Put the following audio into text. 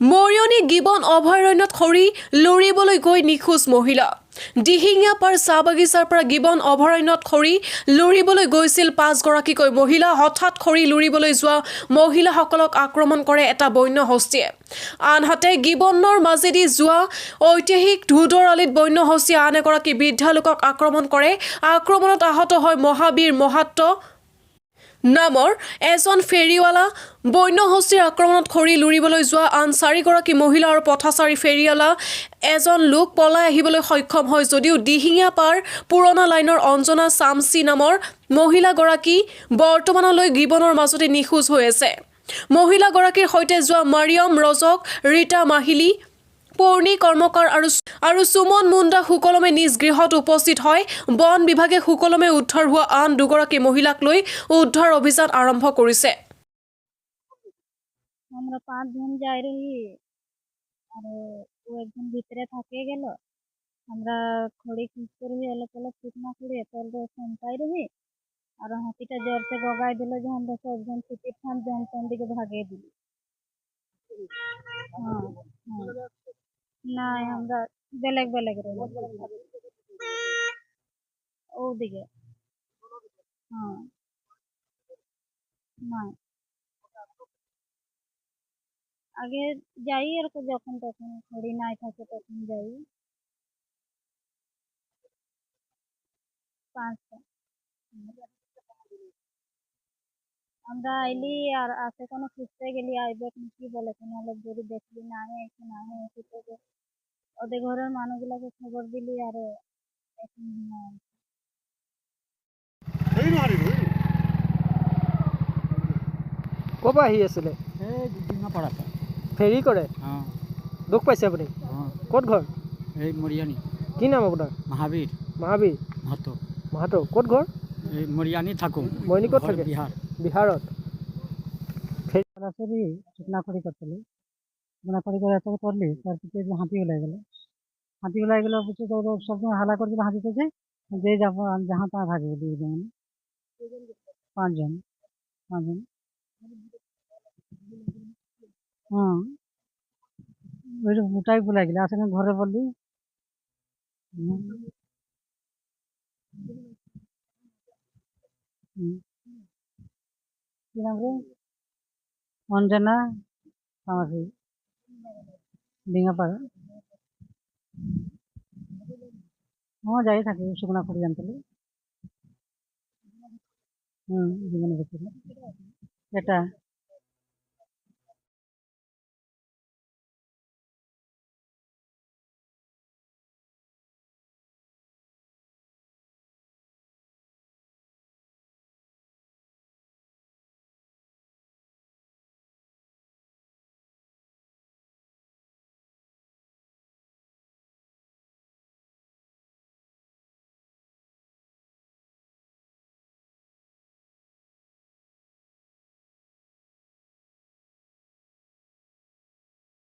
Mariani gibbon অভয়াৰণ্যত খৰি লুৰিবলৈ গৈ নিখোজ মহিলা। দিহিঙীয়া পাৰ চাহ বাগিচাৰ পৰা গিবন অভয়াৰণ্যত খৰি লুৰিবলৈ গৈছিল 5গৰাকীকৈ মহিলা। হঠাৎ খৰি লুৰিবলৈ যোৱা মহিলাসকলক আক্ৰমণ কৰে এটা বন্য হস্তীয়ে। আনহাতে গিবনৰ মাজেদি যোৱা ঐতিহাসিক ধুদৰ আলিত বন্য হস্তীয়ে আন এগৰাকী বৃদ্ধা লোকক আক্ৰমণ কৰে। আক্ৰমণত আহত হয় মহাবীৰ মহাত্ত নামৰ এজন ফেৰীৱালা। বন্য হস্তীৰ আক্ৰমণত খৰি লুৰিবলৈ যোৱা আন 4গৰাকী মহিলা আৰু পথাচাৰী ফেৰীৱালা এজন লোক পলাই আহিবলৈ সক্ষম হয় যদিও দিহিঙীয়া পাৰ পুৰণা লাইনৰ অঞ্জনা চামচি নামৰ মহিলাগৰাকী বৰ্তমানলৈ গিবনৰ মাজতে নিখোজ হৈ আছে। মহিলাগৰাকীৰ সৈতে যোৱা মাৰিয়ম ৰজক, ৰীতা মাহিলী, পূৰ্ণি কৰ্মকাৰ আৰু সুমন মুণ্ডা সুকলমে নিজ গৃহত উপস্থিত হয়। বন বিভাগে সুকলমে উদ্ধাৰ হোৱা আন 2গৰাকী মহিলাক লৈ উদ্ধাৰ অভিযান আৰম্ভ কৰিছে। আমরা 5 জন যাই রহি আর ও একজন ভিতরে থাকে গেল। আমরা খড়ি খুঁজতে রহি, অলপ অলপ শুকনা খড়ি তলরে সন্তাই রহি আর হাতিটা জোরসে গগাই দিল যে আমরা সবজন ছুটির খান জংশন দিকে ভাগিয়ে দিলি। না আমরা বেলেগ বেলেগ রহি ওদিকে। হ্যাঁ না আগে যাই আর যখন তখন খড়ি নাই থাকে তখন যাই। 5টা আমরা আইলি আর আসে কোনো খুঁজতে গেলি আইবে কি বলে কোনো লোক যদি দেখলি না এসে না এসে তো ওদের ঘরের মানুষগুলাকে খবর দিলি আর এখন ক'ৰ পৰা আহি আছিলে? এই ডিঙা পাৰা ফেৰী কৰে? অঁ দুখ পাইছে আপুনি? অঁ ক'ত ঘৰ? এই মৰিয়ানি। কি নাম আপোনাৰ? মহাবীৰ মহাবীৰ মাহাতো। মাহাতো। ক'ত ঘৰ? এই মৰিয়ানি থাকোঁ। মৰিয়নি ক'ত ঘৰ থাকে? বিহাৰ। বিহাৰত। সরাসরি শুকনা খড়ি করছিল, শুকনা খড়ি করে এত করলি তার পিছিয়ে যে হাতি ওলাই গেল। হাতি ওলাই গেল পিছিয়ে তো সবসময় হালা করছিল হাতি থেকে যে যাবো যাহা তা ভাগে দিয়ে যেমন 5 জন 5 জন। হ্যাঁ ওই ওটাই ভুলাই গেলে আসলে ঘরে বললি কি নাম রে অঞ্জনা সামাসি ডিঙাপাড়া। হ্যাঁ যাই থাকি শুকনা খড়ি আনতে। জীবনে এটা